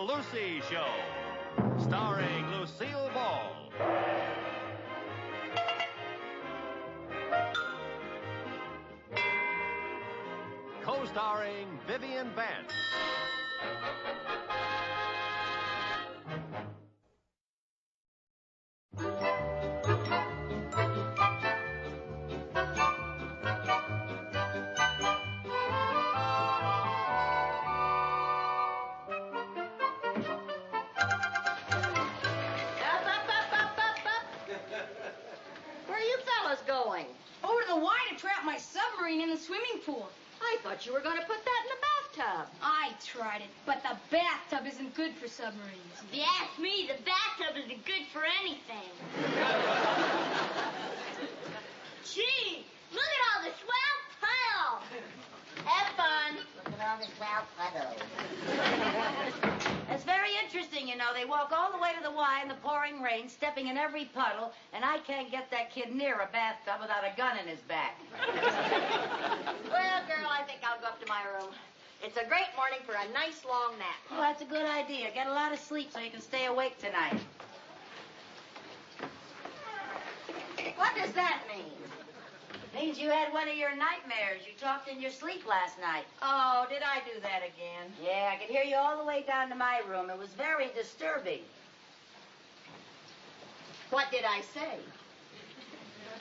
Lucy Show, starring Lucille Ball. Co-starring Vivian Vance. My submarine in the swimming pool. I thought you were going to put that in the bathtub. I tried it, but the bathtub isn't good for submarines. If you ask me, the bathtub isn't good for anything. Gee, look at all the swell puddle. Have fun. Look at all the swell puddle. It's very interesting, you know. They walk all the way to the Y in the pouring rain, stepping in every puddle, and I can't get that kid near a bathtub without a gun in his back. Well, girl, I think I'll go up to my room. It's a great morning for a nice long nap. Well, that's a good idea. Get a lot of sleep so you can stay awake tonight. What does that mean? Means you had one of your nightmares. You talked in your sleep last night. Oh, did I do that again? Yeah, I could hear you all the way down to my room. It was very disturbing. What did I say?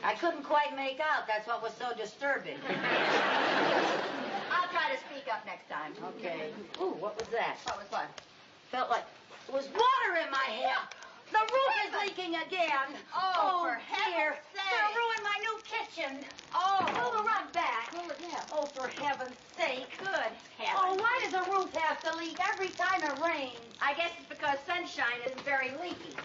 I couldn't quite make out. That's what was so disturbing. I'll try to speak up next time. Okay. Ooh, what was that? What was what? Felt like there was water in my head. The roof is leaking again. Oh, for heaven's sake. They'll ruin my new kitchen. Oh. Pull the rug back. Pull it down. Oh, for heaven's sake. Good heavens. Oh, why does the roof have to leak every time it rains? I guess it's because sunshine isn't very leaky.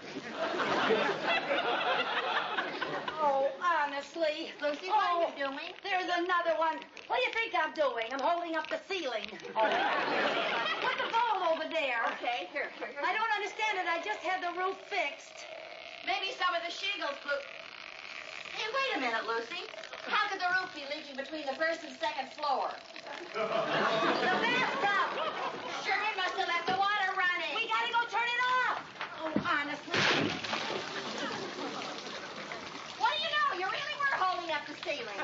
Oh, honestly. Lucy, what are you doing? There's another one. What do you think I'm doing? I'm holding up the ceiling. Oh. Put the ball over there. Okay, here. I don't understand it. I just had the roof fixed. Maybe some of the shingles blew. Hey, wait a minute, Lucy. How could the roof be leaking between the first and second floor? The bathtub. Sure, it must have left the water running. We gotta go turn it off. Oh, honestly. What do you know? You really were holding up the ceiling.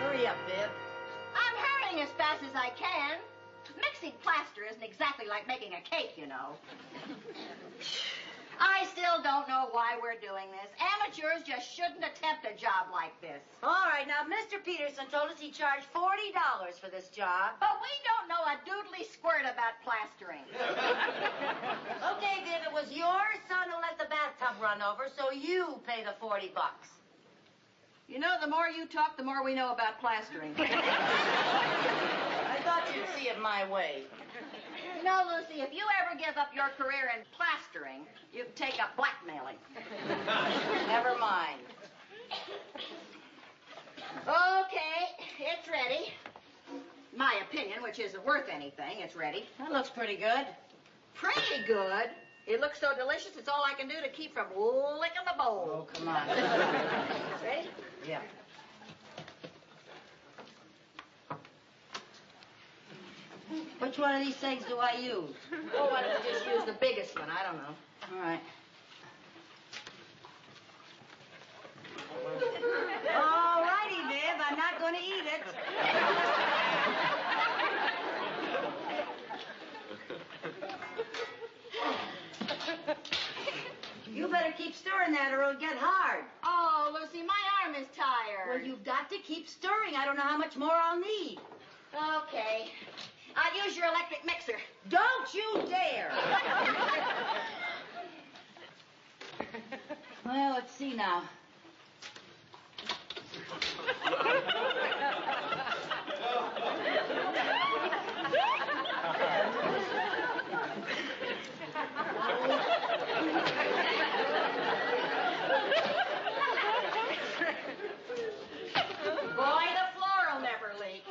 Hurry up, Viv. I'm hurrying as fast as I can. Mixing plaster isn't exactly like making a cake, you know. I still don't know why we're doing this. Amateurs just shouldn't attempt a job like this. All right, now, Mr. Peterson told us he charged $40 for this job. But we don't know a doodly squirt about plastering. Okay, Viv, it was your son who let the bathtub run over, so you pay the $40. You know, the more you talk, the more we know about plastering. I thought you'd see it my way. You know, Lucy, if you ever give up your career in plastering, you can take up blackmailing. Never mind. Okay, it's ready. My opinion, which isn't worth anything, it's ready. That looks pretty good. Pretty good? It looks so delicious, it's all I can do to keep from licking the bowl. Oh, come on. Ready? Yeah. Which one of these things do I use? Oh, why don't you just use the biggest one? I don't know. All right. All righty, Viv. I'm not going to eat it. You better keep stirring that or it'll get hard. Oh, Lucy, my arm is tired. Well, you've got to keep stirring. I don't know how much more I'll need. Okay. I'll use your electric mixer. Don't you dare! Well, let's see now. Boy, the floor will never leak.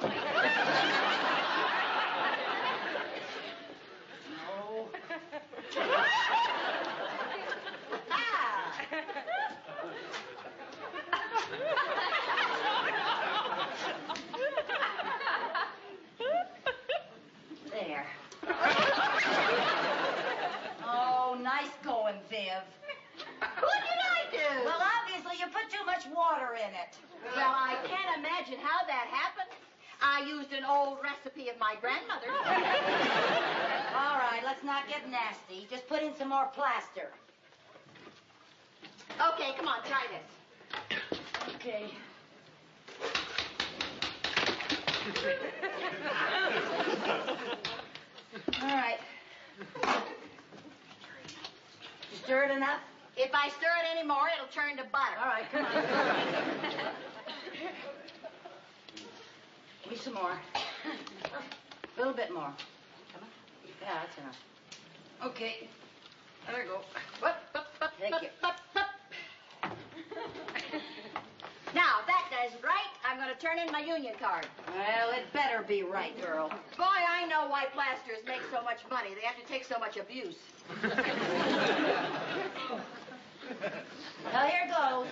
water in it. Well, I can't imagine how that happened. I used an old recipe of my grandmother's. All right, let's not get nasty. Just put in some more plaster. Okay, come on, try this. Okay. All right. You stir it enough? If I stir it any more, it'll turn to butter. All right, come on. Give me some more. A little bit more. Come on. Yeah, that's enough. Okay. There you go. Thank you. Now, that does right. I'm going to turn in my union card. Well, it better be right, girl. Boy, I know why plasters make so much money. They have to take so much abuse. Well, here goes.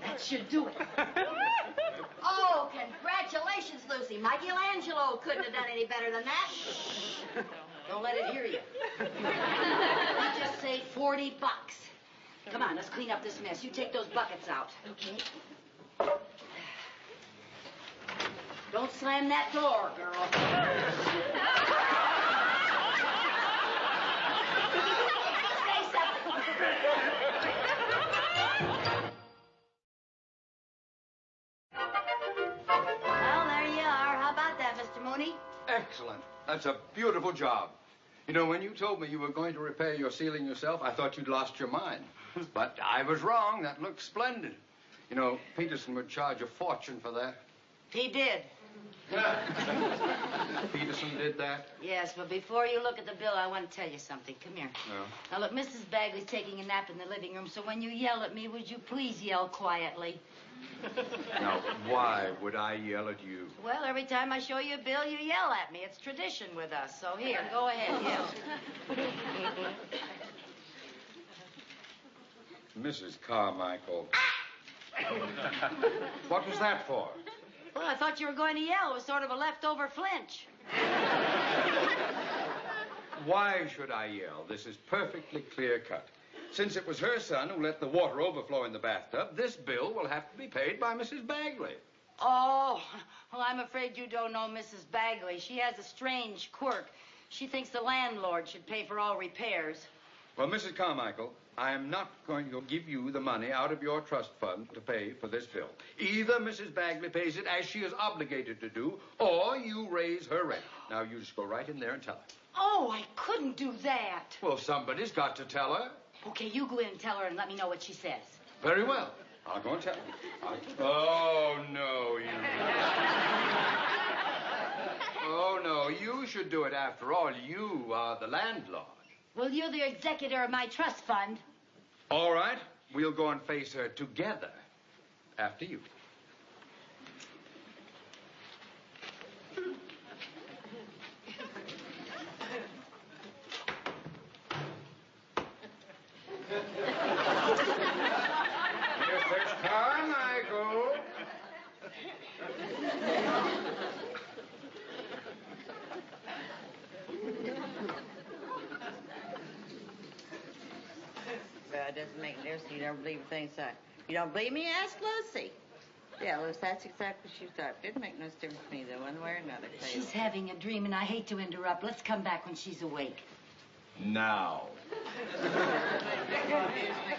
That should do it. Oh, congratulations, Lucy. Michelangelo couldn't have done any better than that. Don't let it hear you. You just say $40. Come on, let's clean up this mess. You take those buckets out. Okay. Don't slam that door, girl. Say something. Well, there you are. How about that, Mr. Mooney? Excellent. That's a beautiful job. You know, when you told me you were going to repair your ceiling yourself, I thought you'd lost your mind. But I was wrong. That looks splendid. You know, Peterson would charge a fortune for that. He did. Peterson did that? Yes, but before you look at the bill, I want to tell you something. Come here. No. Now, look, Mrs. Bagley's taking a nap in the living room, so when you yell at me, would you please yell quietly? Now, why would I yell at you? Well, every time I show you a bill, you yell at me. It's tradition with us. So here, go ahead, yell. Mrs. Carmichael. What was that for? Well, I thought you were going to yell. It was sort of a leftover flinch. Why should I yell? This is perfectly clear cut. Since it was her son who let the water overflow in the bathtub, this bill will have to be paid by Mrs. Bagley. Oh, well, I'm afraid you don't know Mrs. Bagley. She has a strange quirk. She thinks the landlord should pay for all repairs. Well, Mrs. Carmichael, I am not going to give you the money out of your trust fund to pay for this bill. Either Mrs. Bagley pays it as she is obligated to do, or you raise her rent. Now, you just go right in there and tell her. Oh, I couldn't do that. Well, somebody's got to tell her. Okay, you go in and tell her and let me know what she says. Very well. I'll go and tell her. Oh, no, you. Oh, no, you should do it after all. You are the landlord. Well, you're the executor of my trust fund. All right. We'll go and face her together after you. Mrs. Carmichael. Well, it doesn't make a difference. You don't believe things like. You don't believe me? Ask Lucy. Yeah, Lucy, that's exactly what she thought. Didn't make no difference to me, though, one way or another. She's having a dream, and I hate to interrupt. Let's come back when she's awake. Now. Make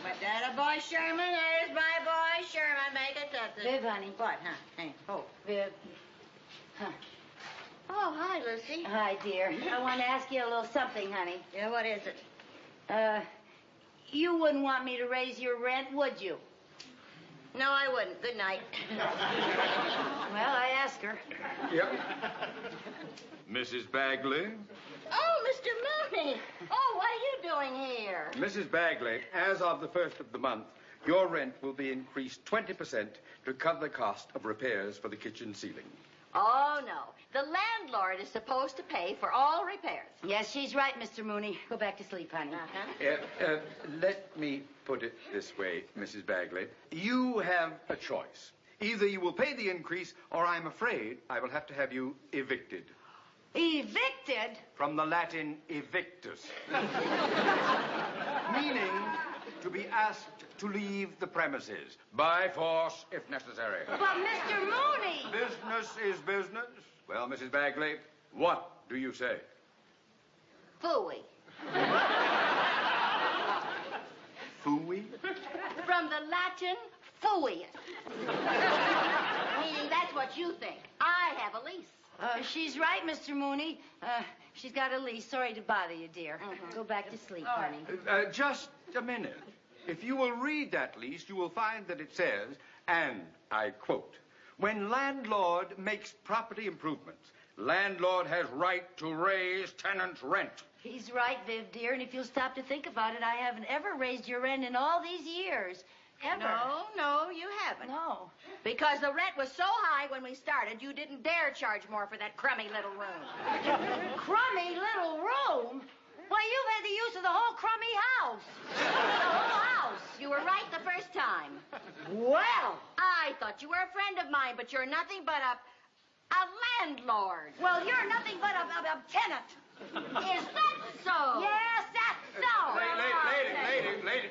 my dad a boy Sherman. There's my boy Sherman. Make it up. Viv, honey. What, huh? Hey, oh. Viv. Huh. Oh, hi, Lucy. Hi, dear. I want to ask you a little something, honey. Yeah, what is it? You wouldn't want me to raise your rent, would you? No, I wouldn't. Good night. Well, I asked her. Yep. Mrs. Bagley. Oh, Mr. Mooney. Oh, what are you doing here? Mrs. Bagley, as of the 1st of the month, your rent will be increased 20% to cover the cost of repairs for the kitchen ceiling. Oh, no. The landlord is supposed to pay for all repairs. Yes, she's right, Mr. Mooney. Go back to sleep, honey. Let me put it this way, Mrs. Bagley. You have a choice. Either you will pay the increase, or I'm afraid I will have to have you evicted. Evicted? From the Latin evictus. Meaning to be asked to leave the premises. By force, if necessary. But, Mr. Mooney! Business is business. Well, Mrs. Bagley, what do you say? Phooey. Phooey? From the Latin, phooey. Meaning that's what you think. I have a lease. She's right, Mr. Mooney. She's got a lease. Sorry to bother you, dear. Go back to sleep, honey. Just a minute. If you will read that lease, you will find that it says, and I quote, when landlord makes property improvements, landlord has right to raise tenant's rent. He's right, Viv, dear, and if you'll stop to think about it, I haven't ever raised your rent in all these years. Ever. No, you haven't. No. Because the rent was so high when we started, you didn't dare charge more for that crummy little room. Crummy little room? Why, you've had the use of the whole crummy house. The whole house. You were right the first time. Well. I thought you were a friend of mine, but you're nothing but a landlord. Well, you're nothing but a tenant. Is that so? Yes, that's so.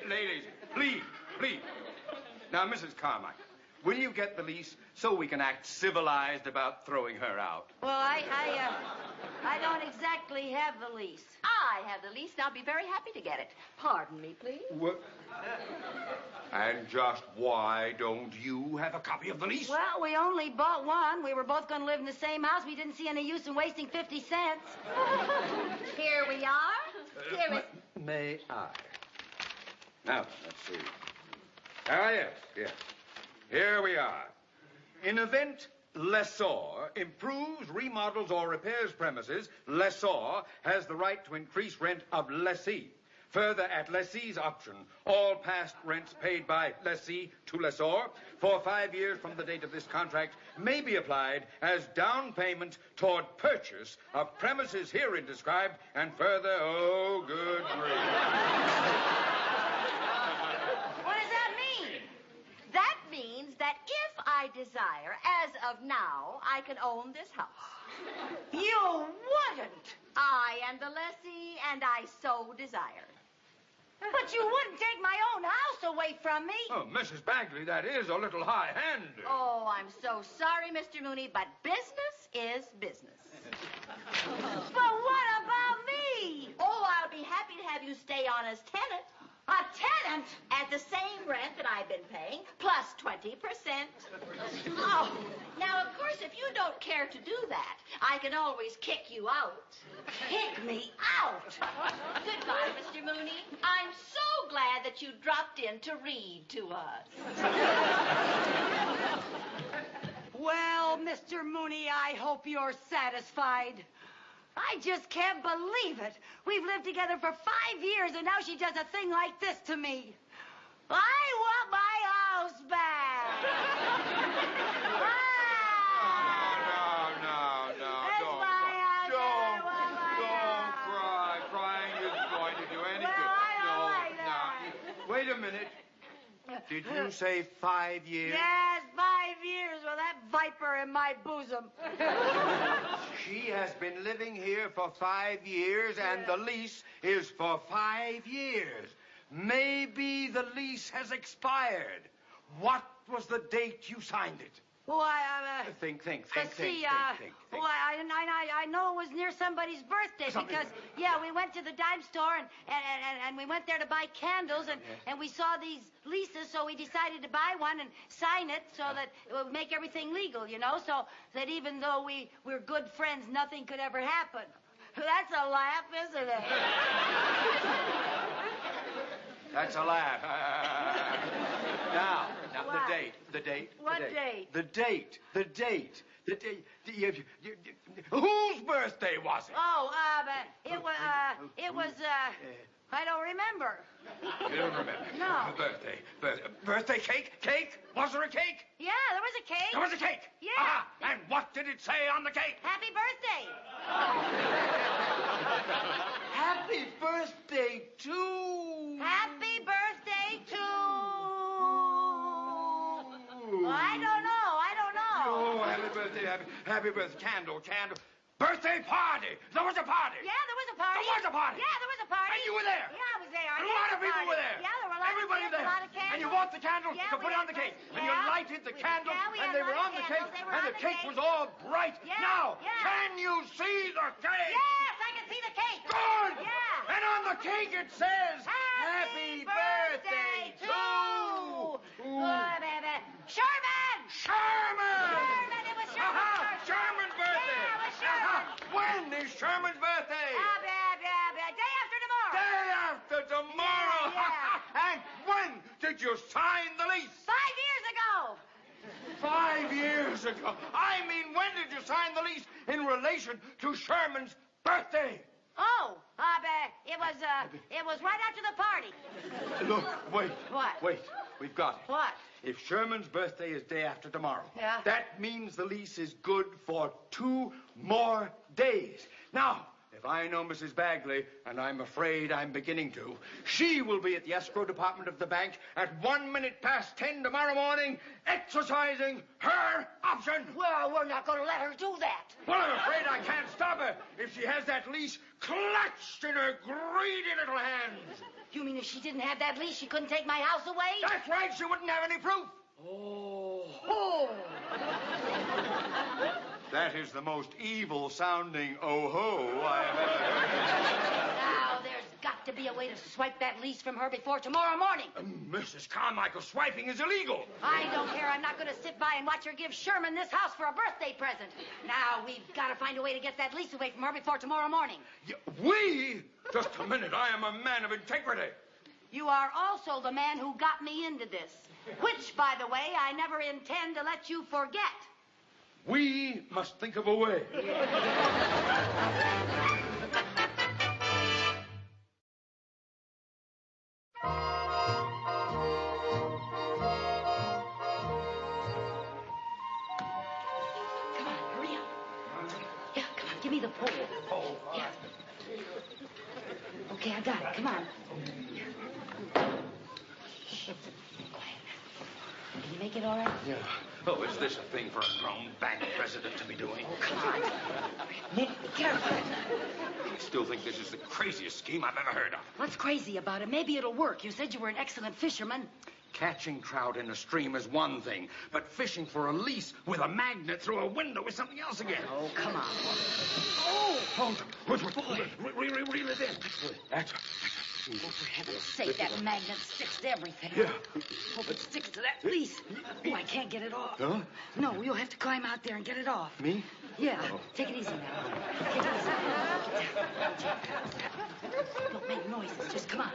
Ladies, please. Now, Mrs. Carmichael, will you get the lease so we can act civilized about throwing her out? Well, I don't exactly have the lease. I have the lease, and I'll be very happy to get it. Pardon me, please. What? And just why don't you have a copy of the lease? Well, we only bought one. We were both going to live in the same house. We didn't see any use in wasting 50 cents. Here we are. Here is... May I? Now, let's see. Ah, yes. Here we are. In event lessor improves, remodels, or repairs premises, lessor has the right to increase rent of lessee. Further, at lessee's option, all past rents paid by lessee to lessor for 5 years from the date of this contract may be applied as down payment toward purchase of premises herein described, and further, oh, good grief. What does that mean? That means that if I desire, as of now, I can own this house. You wouldn't. I am the lessee, and I so desire. But you wouldn't take my own house away from me. Oh, Mrs. Bagley, that is a little high-handed. Oh, I'm so sorry, Mr. Mooney, but business is business. But what about me? Oh, I'll be happy to have you stay on as tenant. A tenant? At the same rent that I've been paying, plus 20%. Oh, now, of course, if you don't care to do that, I can always kick you out. Kick me out? Goodbye, Mr. Mooney. I'm so glad that you dropped in to read to us. Well, Mr. Mooney, I hope you're satisfied. I just can't believe it. We've lived together for 5 years, and now she does a thing like this to me. I want my house back. No. That's Don't my cry. house. Don't cry. Crying isn't going to do any Well, good. I don't like that. Now, wait a minute. Did you say 5 years? Yes, 5 years with that viper in my bosom. She has been living here for 5 years, and the lease is for 5 years. Maybe the lease has expired. What was the date you signed it? Why, Think. Well, I know it was near somebody's birthday because, we went to the dime store and we went there to buy candles and we saw these leases, so we decided to buy one and sign it so that it would make everything legal, so that even though we're good friends, nothing could ever happen. That's a laugh, isn't it? That's a laugh. Now, What? the date. What date? The date. Whose birthday was it? Oh, it was, I don't remember. You don't remember? No. Birthday cake? Was there a cake? Yeah, there was a cake. There was a cake? Yeah. Ah, and what did it say on the cake? Happy birthday. Happy birthday to... Happy birthday to... I don't know. birthday, happy birthday. Candle. Birthday party! There was a party! Yeah, there was a party. There was a party! Yeah, there was a party. And you were there! Yeah, I was there. And a lot of people were there! Yeah, there were a lot Everybody of kids, there! a lot of candles. And you bought the candles Yeah, to put on the cake. And you Yeah. lighted the candles, Yeah, we and had they a were lot on of the cake, candles. They were and on the the cake cake. was all bright. Yeah, Now, yeah. can you see the cake? Yes, I can see the cake. Good! Yeah. And on the cake it says, Happy birthday to baby. Sherman! Sherman! It was Sherman's birthday. Sherman's birthday! Yeah, it was Sherman. When is Sherman's birthday? Day after tomorrow. Day after tomorrow! Yeah. And when did you sign the lease? 5 years ago. 5 years ago. I mean, when did you sign the lease in relation to Sherman's birthday? Oh, it was right after the party. Look, wait. What? Wait, we've got it. What? If Sherman's birthday is day after tomorrow, Yeah. that means the lease is good for 2 more days. Now, if I know Mrs. Bagley, and I'm afraid I'm beginning to, she will be at the escrow department of the bank at 10:01 tomorrow morning, exercising her option. Well, we're not going to let her do that. Well, I'm afraid I can't stop her if she has that lease clutched in her greedy little hands. You mean if she didn't have that lease, she couldn't take my house away? That's right, she wouldn't have any proof. Oh. That is the most evil-sounding oh-ho I have ever heard. Now, there's got to be a way to swipe that lease from her before tomorrow morning. Mrs. Carmichael, swiping is illegal. I don't care. I'm not going to sit by and watch her give Sherman this house for a birthday present. Now, we've got to find a way to get that lease away from her before tomorrow morning. We? Just a minute. I am a man of integrity. You are also the man who got me into this, which, by the way, I never intend to let you forget. We must think of a way. Give me the pole. Oh, yeah. Okay, I got it. Come on. Quiet. Can you make it all right? Yeah. Oh, is this a thing for a grown bank president to be doing? Oh, come on. Nick, be careful. I still think this is the craziest scheme I've ever heard of. What's crazy about it? Maybe it'll work. You said you were an excellent fisherman. Catching trout in a stream is one thing, but fishing for a lease with a magnet through a window is something else again. Oh, come on. Oh, reel it in. That's Oh, for heaven's sake, that magnet sticks to everything. Yeah. Hope it sticks to that lease. Oh, I can't get it off. Huh? No, you'll have to climb out there and get it off. Me? Yeah. Take it easy now. Take it easy. Don't make noises. Just come on.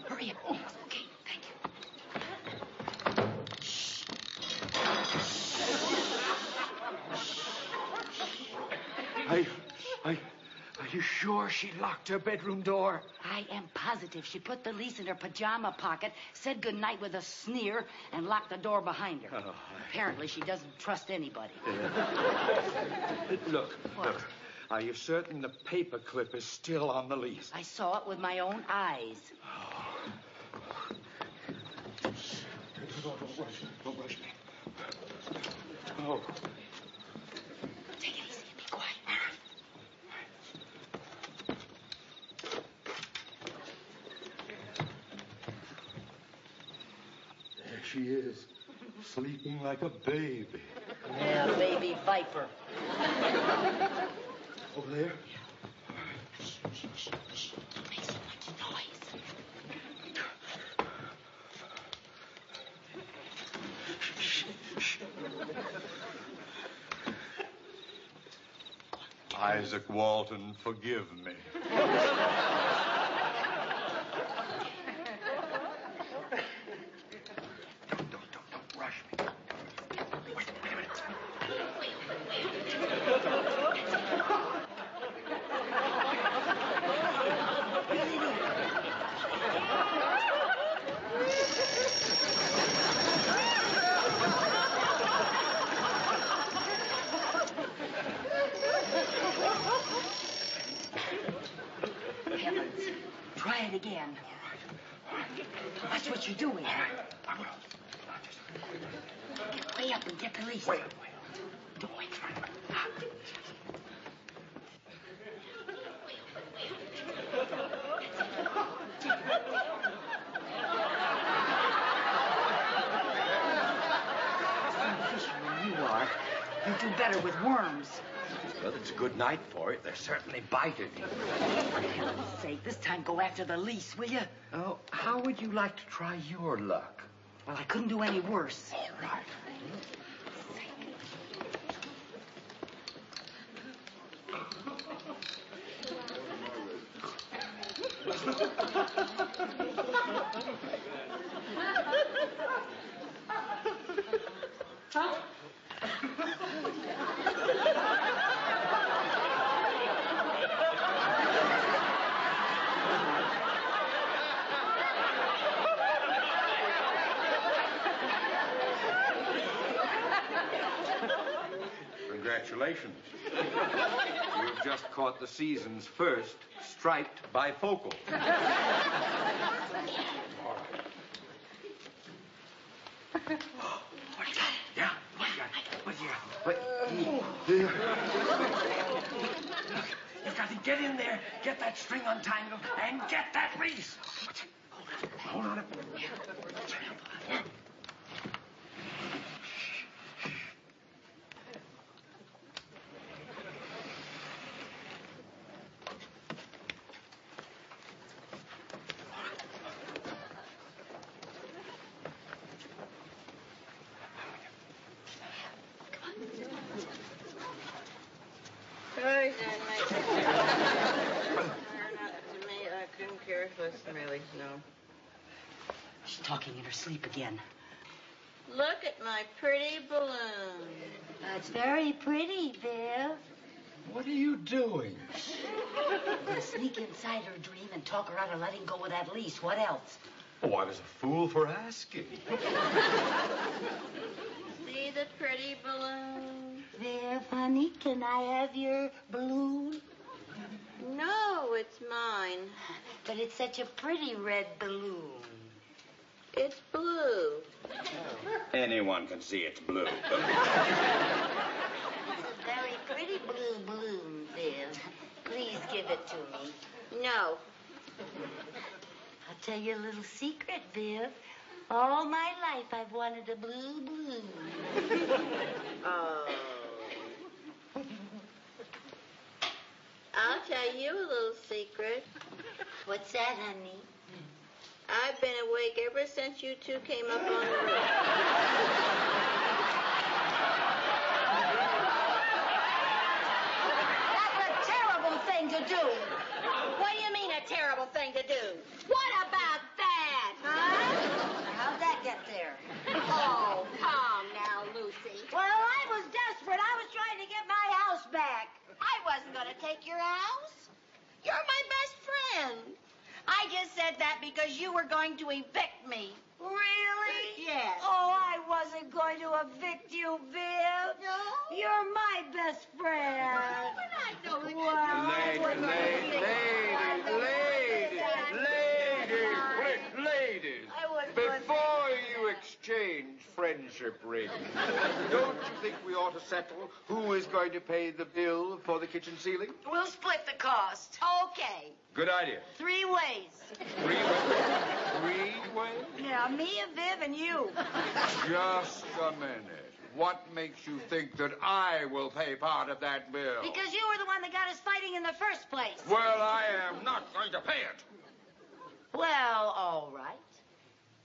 Hurry up. Oh, okay. Thank you. Are you sure she locked her bedroom door? I am positive she put the lease in her pajama pocket, said goodnight with a sneer, and locked the door behind her. Oh, Apparently, she doesn't trust anybody. Look, What? look. Are you certain the paperclip is still on the lease? I saw it with my own eyes. Don't rush me. Oh. Take it easy and be quiet. There she is, sleeping like a baby. Yeah, baby viper. Over there? Don't make so much noise. Isaac Walton, forgive me. Don't rush me. Wait a minute. Heavens. Try it again. Watch what you're doing. I will. Get way up and get the lease. Wait. You are. You do better with worms. Well, it's a good night for it. They're certainly biting. For heaven's sake, this time go after the lease, will you? Oh, how would you like to try your luck? Well, I couldn't do any worse. All right. Huh? Congratulations. You've just caught the season's first striped bifocal. What you got? Yeah, What you got? What you got? You've got to get in there, get that string untangled, and get that lease. Hold on. Sorry, Dad, not to me. I couldn't care less, really, no. She's talking in her sleep again. Look at my pretty balloon. That's very pretty, Viv. What are you doing? I'm going to sneak inside her dream and talk her out of letting go of that lease. What else? Oh, I was a fool for asking. See the pretty balloon? Viv, honey, can I have your balloon? No, it's mine. But it's such a pretty red balloon. It's blue. Anyone can see it's blue. It's a very pretty blue balloon, Viv. Please give it to me. No. I'll tell you a little secret, Viv. All my life I've wanted a blue balloon. Oh. I'll tell you a little secret. What's that, honey? I've been awake ever since you two came up on the roof. That's a terrible thing to do. What do you mean a terrible thing to do? What about that, huh? How'd that get there? Oh, calm now, Lucy. Well, I was desperate. I was trying to get my house back. I wasn't going to take your house. You're my best friend. I just said that because you were going to evict me. Really? Yes. Oh, I wasn't going to evict you, Viv. No? You're my best friend. But I know that Ladies, before you exchange friendship rings, don't you think we ought to settle who is going to pay the bill for the kitchen ceiling? We'll split the cost. Okay. Good idea. 3 ways. 3 ways? 3 ways? Yeah, me and Viv and you. Just a minute. What makes you think that I will pay part of that bill? Because you were the one that got us fighting in the first place. Well, I am not going to pay it. Well, all right.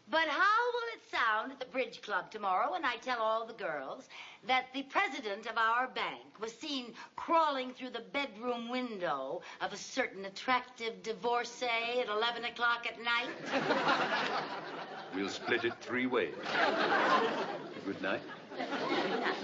But how will it sound at the bridge club tomorrow when I tell all the girls that the president of our bank was seen crawling through the bedroom window of a certain attractive divorcee at 11 o'clock at night? We'll split it 3 ways. Good night. Good night.